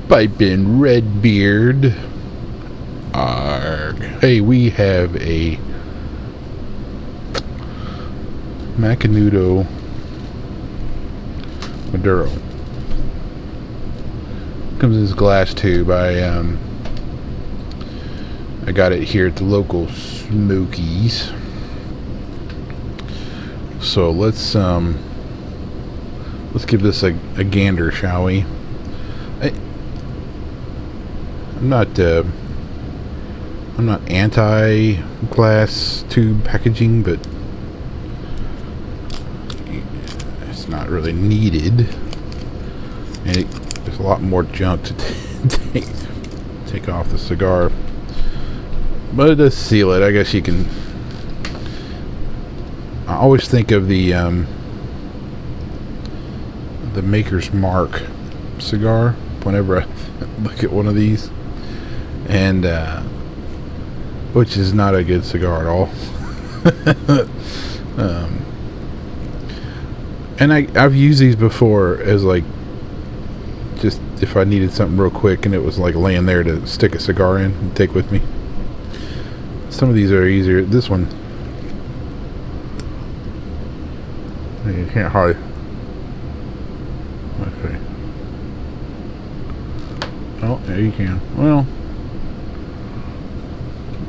Piping Redbeard. Arg. Hey, we have a Macanudo Maduro. Comes in this glass tube. I got it here at the local Smokies. So let's give this a gander, shall we? I'm not anti-glass tube packaging, but it's not really needed, and there's a lot more junk to take off the cigar. But it does seal it. I guess you can. I always think of the Maker's Mark cigar whenever I look at one of these, and which is not a good cigar at all. And I've used these before as like just if I needed something real quick and it was like laying there to stick a cigar in and take with me. Some of these are easier. This one, you can't hardly. Okay. Oh, yeah, you can. Well,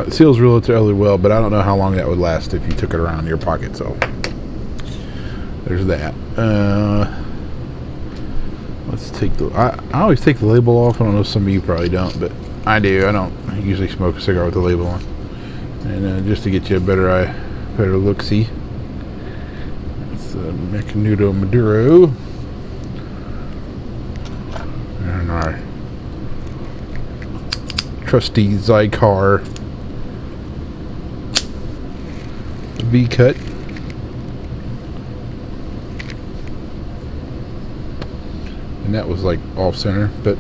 it seals relatively well, but I don't know how long that would last if you took it around in your pocket. So there's that. Let's take the. I always take the label off. I don't know. Some of you probably don't, but I do. I don't usually smoke a cigar with the label on. And just to get you a better look-see. It's the Macanudo Maduro. And our trusty cigar V-cut. And that was like off-center, but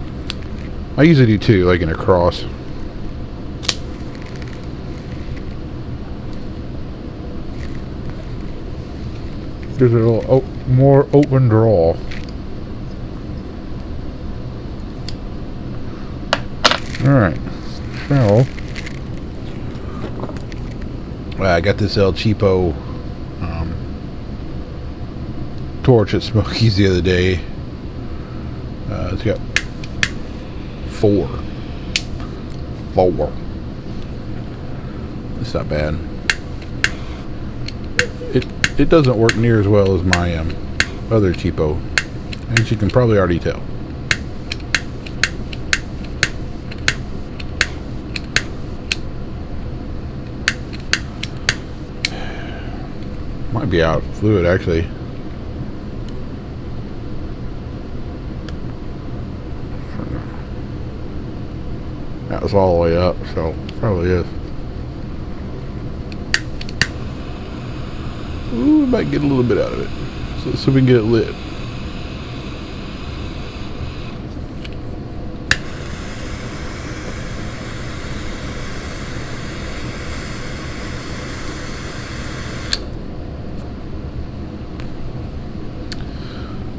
I usually do too, like in a cross. There's a little more open draw. Alright, so I got this El Cheapo torch at Smokies the other day. It's got four. It's not bad. It doesn't work near as well as my other cheapo, as you can probably already tell. Might be out of fluid actually. That was all the way up, so probably is. Ooh, we might get a little bit out of it, so we can get it lit.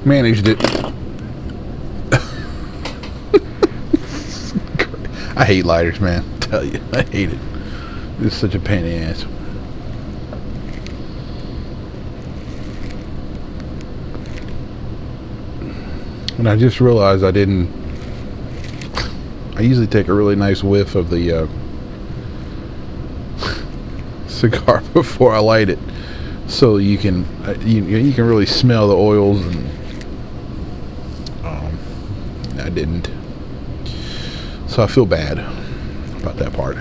Managed it. I hate lighters, man. I tell you, I hate it. It's such a pain in the ass. And I just realized I usually take a really nice whiff of the cigar before I light it, so you can you can really smell the oils, and I didn't, so I feel bad about that part.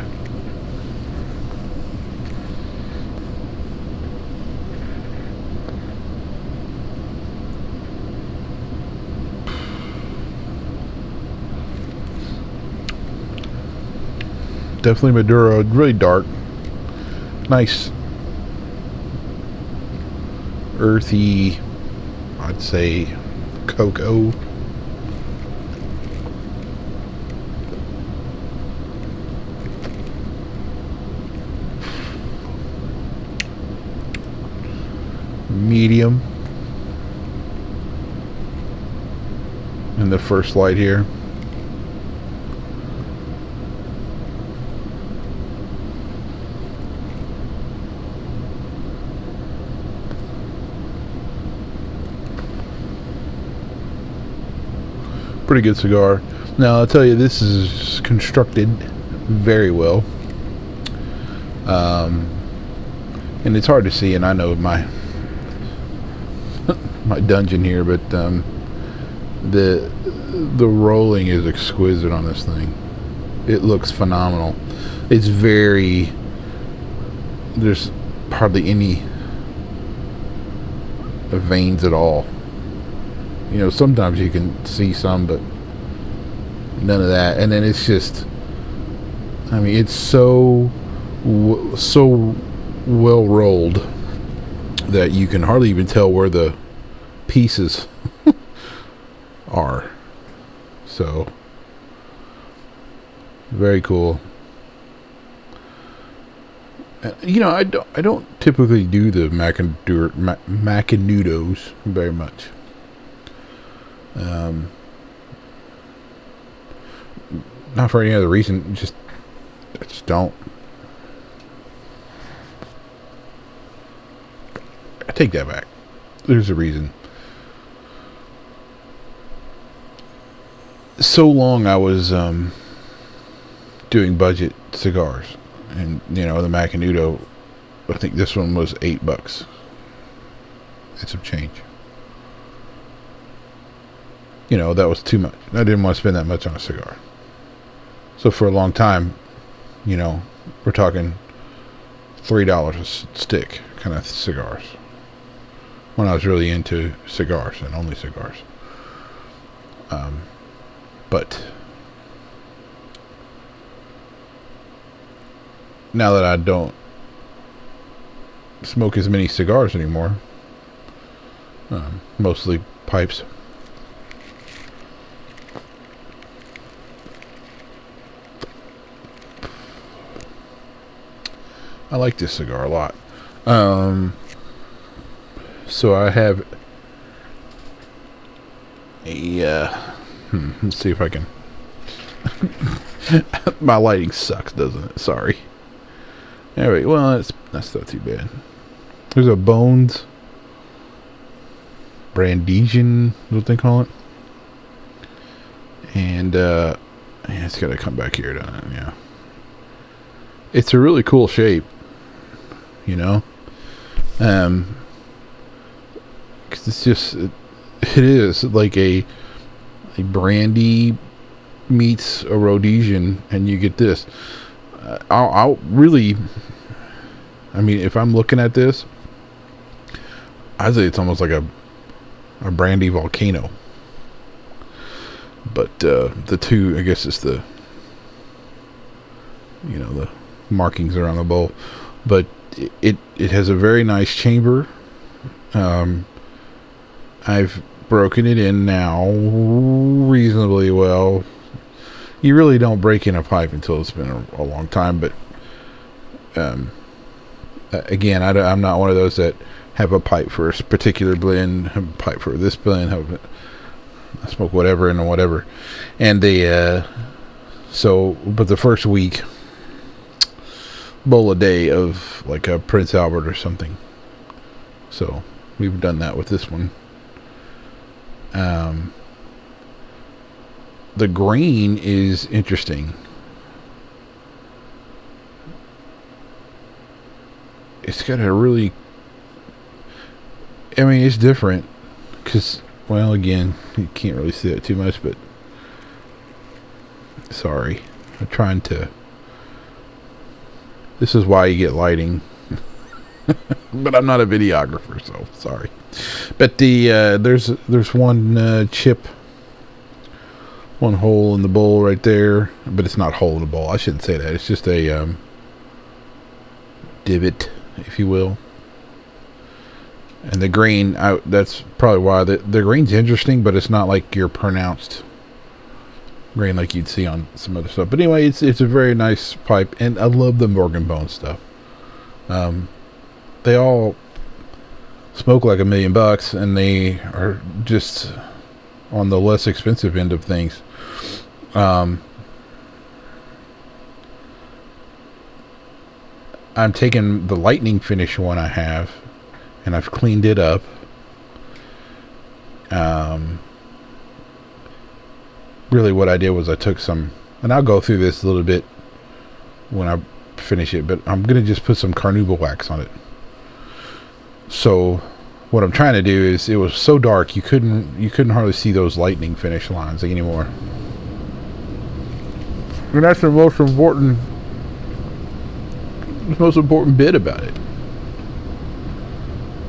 Definitely Maduro, really dark, nice, earthy, I'd say cocoa. Medium in the first light here. Pretty good cigar. Now I'll tell you, this is constructed very well. And it's hard to see, and I know my my dungeon here, but the rolling is exquisite on this thing. It looks phenomenal. It's very, there's hardly any veins at all. You know, sometimes you can see some, but none of that. And then it's just, I mean, it's so well rolled that you can hardly even tell where the pieces are. So very cool. You know, I don't typically do the Macanudos very much. Not for any other reason, I just don't. I take that back. There's a reason. So long I was doing budget cigars, and you know, the Macanudo, I think this one was $8 and some change. You know, that was too much. I didn't want to spend that much on a cigar. So for a long time, you know, we're talking $3 a stick kind of cigars, when I was really into cigars and only cigars. But now that I don't smoke as many cigars anymore, mostly pipes, I like this cigar a lot. So I have a let's see if I can. My lighting sucks, doesn't it? Sorry. Anyway, well, that's not too bad. There's a Bones Brandesian, what they call it. And yeah, it's got to come back here, doesn't it? Yeah. It's a really cool shape, you know. 'Cause it's just it is like a brandy meets a Rhodesian, and you get this. I'll really, I mean, if I'm looking at this, I'd say it's almost like a brandy volcano. But the two, I guess it's the, you know, the markings around the bowl. But it has a very nice chamber. I've broken it in now reasonably well. You really don't break in a pipe until it's been a long time, but again, I'm not one of those that have a pipe for a particular blend, have a pipe for this blend, I smoke whatever and whatever. And but the first week, bowl a day of like a Prince Albert or something. So we've done that with this one. The grain is interesting. It's got a really, I mean, it's different because, well, again, you can't really see that too much, but sorry, I'm trying to, this is why you get lighting. But I'm not a videographer, so sorry. But there's one chip, one hole in the bowl right there, but it's not hole in the bowl. I shouldn't say that. It's just a divot, if you will. And the grain, that's probably why the grain's interesting, but it's not like your pronounced grain like you'd see on some other stuff. But anyway, it's a very nice pipe, and I love the Morgan Bones stuff. They all smoke like $1 million, and they are just on the less expensive end of things. I'm taking the lightning finish one I have, and I've cleaned it up. really what I did was I took some, and I'll go through this a little bit when I finish it, but I'm gonna just put some carnauba wax on it. So what I'm trying to do is, it was so dark you couldn't hardly see those lightning finish lines anymore, and that's the most important bit about it.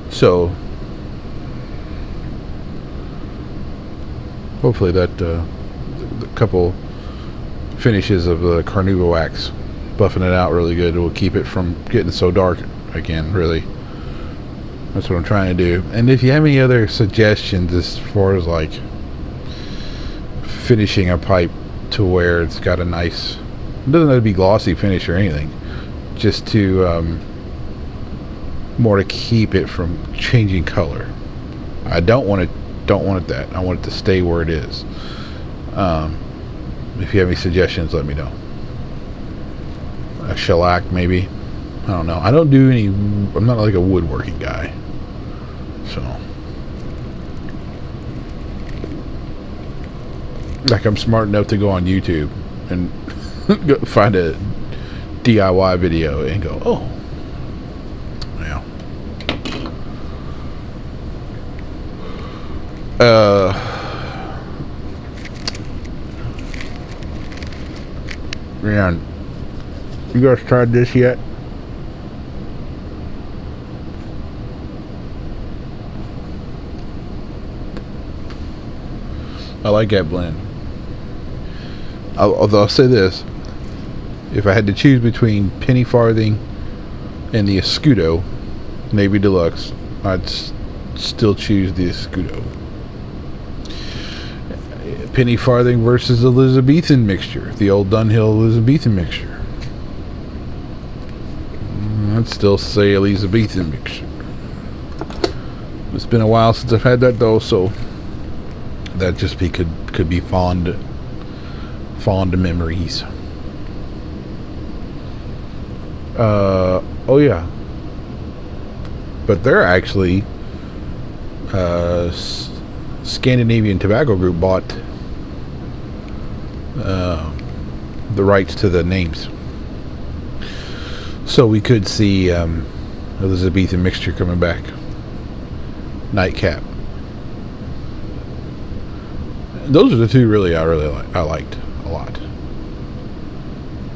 So hopefully that the couple finishes of the carnauba wax, buffing it out really good, will keep it from getting so dark again. Really, that's what I'm trying to do. And if you have any other suggestions as far as like finishing a pipe to where it's got a nice, it doesn't have to be glossy finish or anything, just to more to keep it from changing color. I don't want it that. I want it to stay where it is. If you have any suggestions, let me know. A shellac, maybe. I don't know. I don't do any. I'm not like a woodworking guy. So, like, I'm smart enough to go on YouTube and go find a DIY video and go, oh, yeah. Man, you guys tried this yet? I like that blend. Although I'll say this, if I had to choose between Penny Farthing and the Escudo Navy Deluxe, I'd still choose the Escudo. Penny Farthing versus Elizabethan mixture, the old Dunhill Elizabethan mixture. I'd still say Elizabethan mixture. It's been a while since I've had that though, so that just could be fond memories. Oh yeah, but they're actually Scandinavian Tobacco Group bought the rights to the names, so we could see Elizabethan mixture coming back. Nightcap. Those are the two really I liked a lot.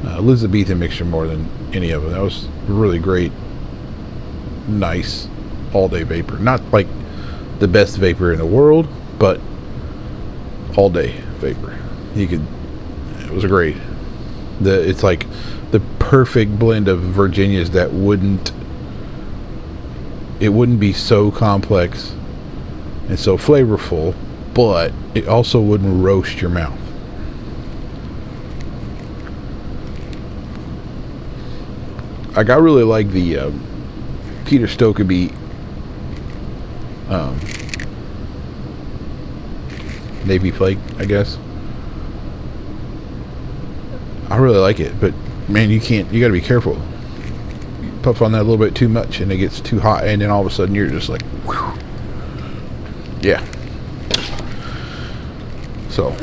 Elizabethan mixture more than any of them. That was really great, nice all-day vapor. Not like the best vapor in the world, but all-day vapor. It was great. It's like the perfect blend of Virginias that wouldn't be so complex and so flavorful, but it also wouldn't roast your mouth. I really like the Peter Stokeby Navy Flake, I guess. I really like it, but man, you gotta be careful. You puff on that a little bit too much and it gets too hot, and then all of a sudden you're just like, whew. Yeah. So,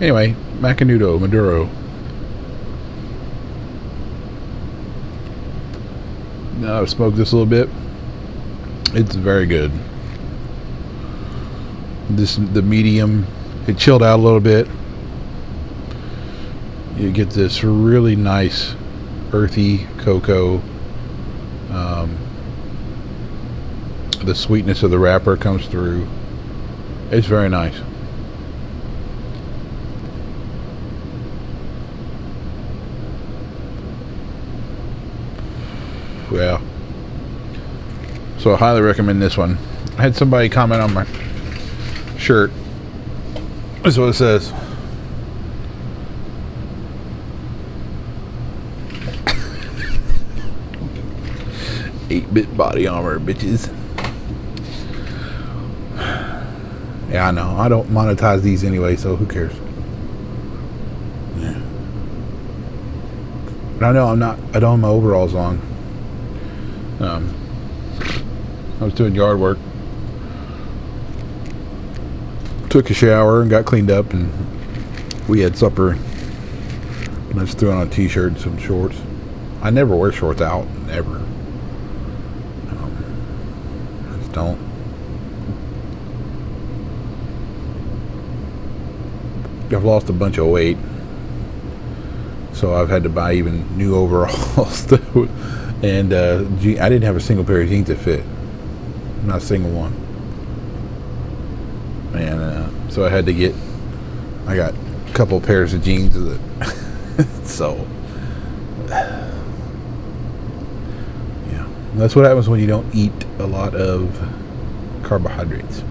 anyway, Macanudo Maduro. Now I've smoked this a little bit. It's very good. The medium, it chilled out a little bit. You get this really nice earthy cocoa. The sweetness of the wrapper comes through. It's very nice. Yeah. So I highly recommend this one. I had somebody comment on my shirt. This is what it says. "8-bit body armor, bitches." Yeah, I know. I don't monetize these anyway, so who cares? Yeah. But I know I don't have my overalls on. I was doing yard work. took a shower and got cleaned up, and we had supper. And I just threw on a t-shirt and some shorts. I never wear shorts out, never. I just don't. I've lost a bunch of weight, so I've had to buy even new overalls. And I didn't have a single pair of jeans that fit, not a single one. And so I got a couple of pairs of jeans that so yeah, that's what happens when you don't eat a lot of carbohydrates.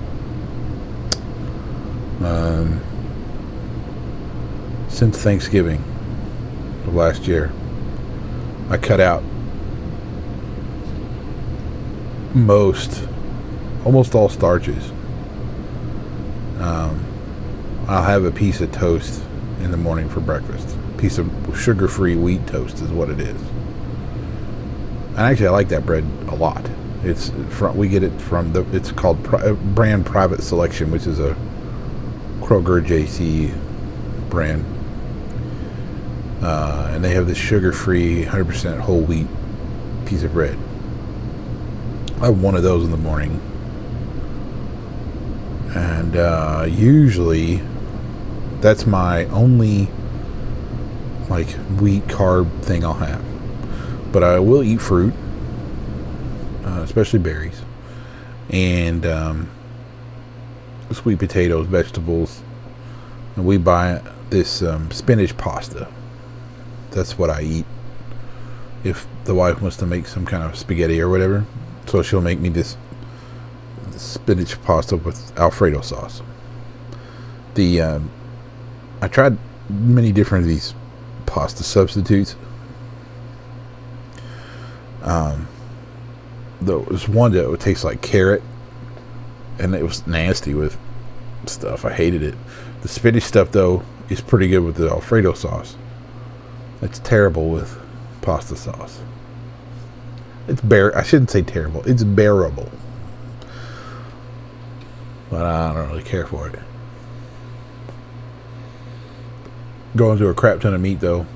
Since Thanksgiving of last year, I cut out almost all starches. I'll have a piece of toast in the morning for breakfast. A piece of sugar-free wheat toast is what it is. And actually, I like that bread a lot. We get it from it's called brand Private Selection, which is a Kroger JC brand. And they have this sugar-free, 100% whole wheat piece of bread. I have one of those in the morning. And usually that's my only wheat carb thing I'll have. But I will eat fruit, especially berries, and sweet potatoes, vegetables. And we buy this spinach pasta. That's what I eat if the wife wants to make some kind of spaghetti or whatever. So she'll make me this spinach pasta with Alfredo sauce. I tried many different of these pasta substitutes. There was one that would taste like carrot, and it was nasty with stuff. I hated it. The spinach stuff, though, is pretty good with the Alfredo sauce. It's terrible with pasta sauce. I shouldn't say terrible. It's bearable. But I don't really care for it. Going through a crap ton of meat, though.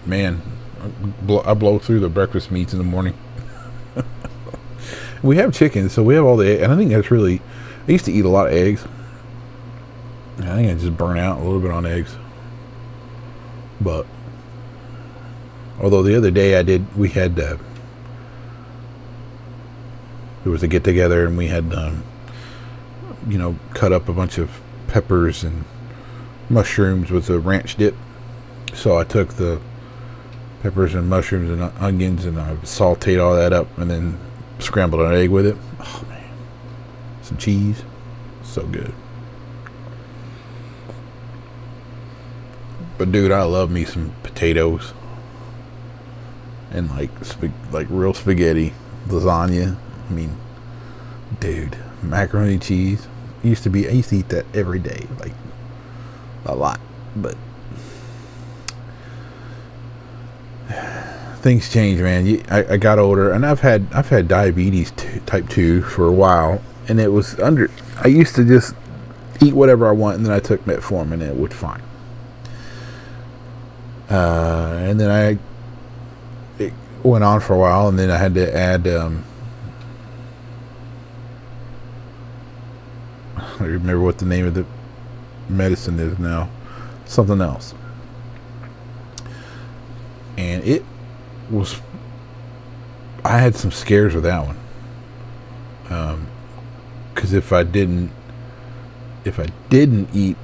Man, I blow through the breakfast meats in the morning. We have chicken, so we have all the eggs. And I think that's really... I used to eat a lot of eggs. I think I just burn out a little bit on eggs. But... although the other day we had... there was a get-together, and we had... cut up a bunch of peppers and mushrooms with a ranch dip. So I took the peppers and mushrooms and onions, and I sauteed all that up, and then scrambled an egg with it. Oh man, some cheese, so good. But dude, I love me some potatoes and like real spaghetti, lasagna. I mean, dude, macaroni and cheese. I used to eat that every day, like a lot, but things change, man. I got older, and I've had diabetes type 2 for a while, and it was I used to just eat whatever I want, and then I took metformin, and it was fine. And then it went on for a while, and then I had to add I don't remember what the name of the medicine is now. Something else. And it was... I had some scares with that one. Because if I didn't eat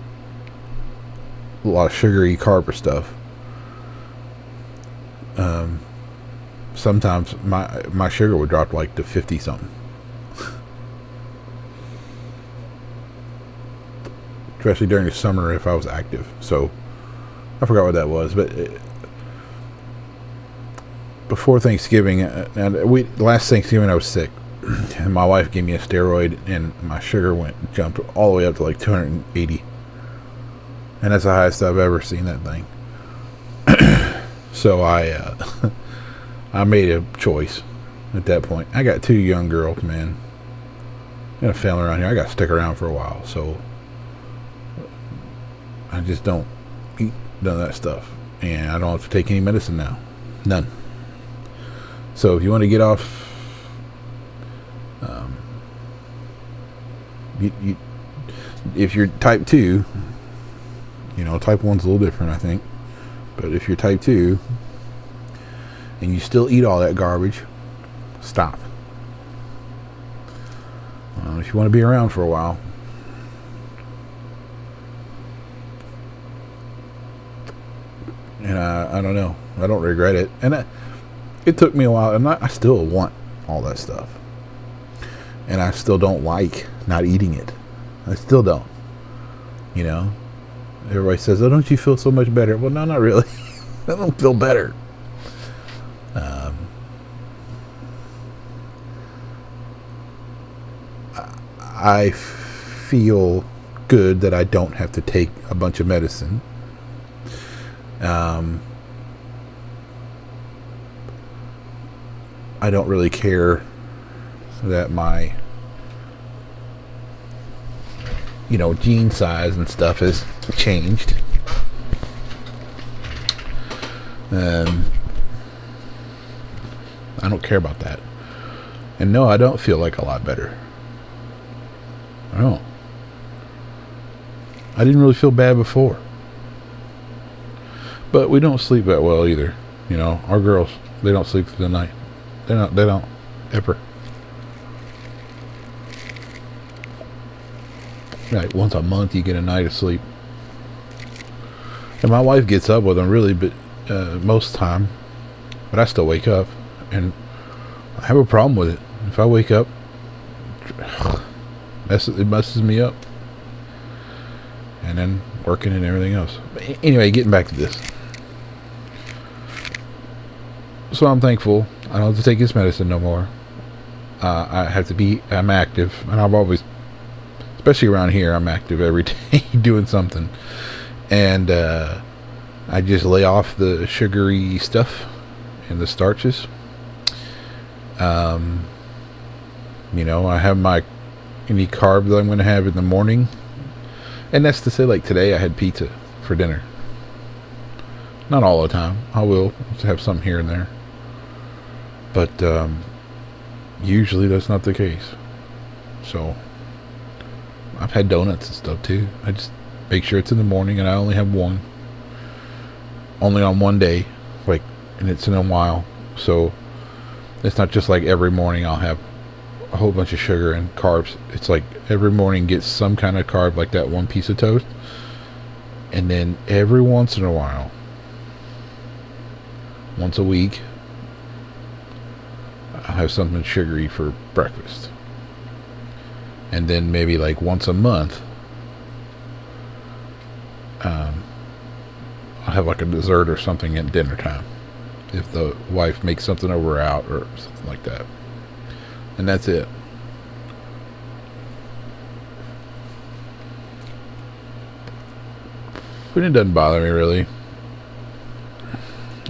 a lot of sugary carb stuff, sometimes my sugar would drop like to 50 something. Especially during the summer if I was active. So I forgot what that was, but before Thanksgiving, last Thanksgiving I was sick, and my wife gave me a steroid, and my sugar jumped all the way up to like 280, and that's the highest I've ever seen that thing. So I made a choice at that point. I got 2 young girls, man, and a family around here. I got to stick around for a while, so I just don't eat none of that stuff, and I don't have to take any medicine now, none. So if you want to get off, if you're type 2, type 1's a little different, I think. But if you're type 2 and you still eat all that garbage, stop. If you want to be around for a while, and I don't know, I don't regret it. And it took me a while, and I still want all that stuff, and I still don't like not eating it. I still don't. Everybody says, "Oh, don't you feel so much better?" Well, no, not really. I don't feel better. I feel good that I don't have to take a bunch of medicine. I don't really care that my gene size and stuff has changed. I don't care about that. And no, I don't feel like a lot better. I don't. I didn't really feel bad before. But we don't sleep that well either. Our girls, they don't sleep through the night. They don't ever. Like once a month you get a night of sleep. And my wife gets up with them really, but most of the time. But I still wake up, and I have a problem with it. If I wake up, it messes me up. And then working and everything else. But anyway, getting back to this. So I'm thankful I don't have to take this medicine no more. I'm active, and I've always, especially around here, I'm active every day doing something. And I just lay off the sugary stuff and the starches. I have any carb that I'm going to have in the morning. And that's to say, like today I had pizza for dinner. Not all the time. I will have some here and there. But usually that's not the case. So I've had donuts and stuff too. I just make sure it's in the morning, and I only have one. Only on one day, and it's in a while. So it's not just like every morning I'll have a whole bunch of sugar and carbs. It's like every morning gets some kind of carb, like that one piece of toast. And then every once in a while, once a week, I'll have something sugary for breakfast. And then maybe like once a month, I'll have like a dessert or something at dinner time, if the wife makes something over out or something like that. And that's it. But it doesn't bother me really.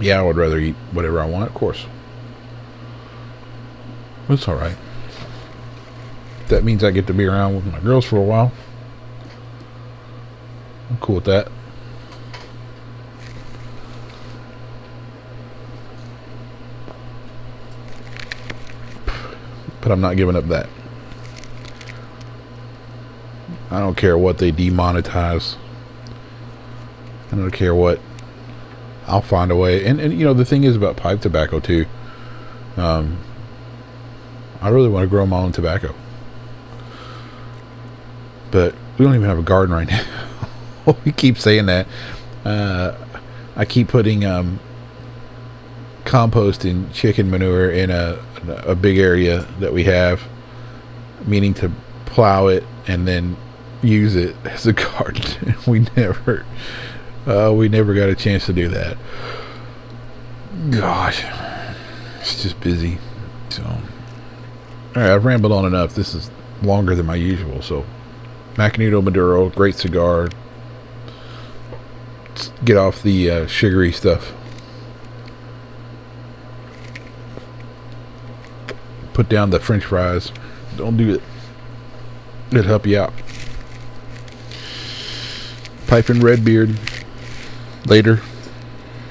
Yeah, I would rather eat whatever I want, of course. It's alright. That means I get to be around with my girls for a while. I'm cool with that. But I'm not giving up that. I don't care what they demonetize. I don't care what. I'll find a way. And the thing is about pipe tobacco too. I really want to grow my own tobacco. But we don't even have a garden right now. We keep saying that. I keep putting compost and chicken manure in a big area that we have, meaning to plow it and then use it as a garden. We never got a chance to do that. Gosh, it's just busy. So, all right, I've rambled on enough. This is longer than my usual. So, Macanudo Maduro, great cigar. Let's get off the sugary stuff. Put down the French fries. Don't do it. It'll help you out. Piping Redbeard. Later.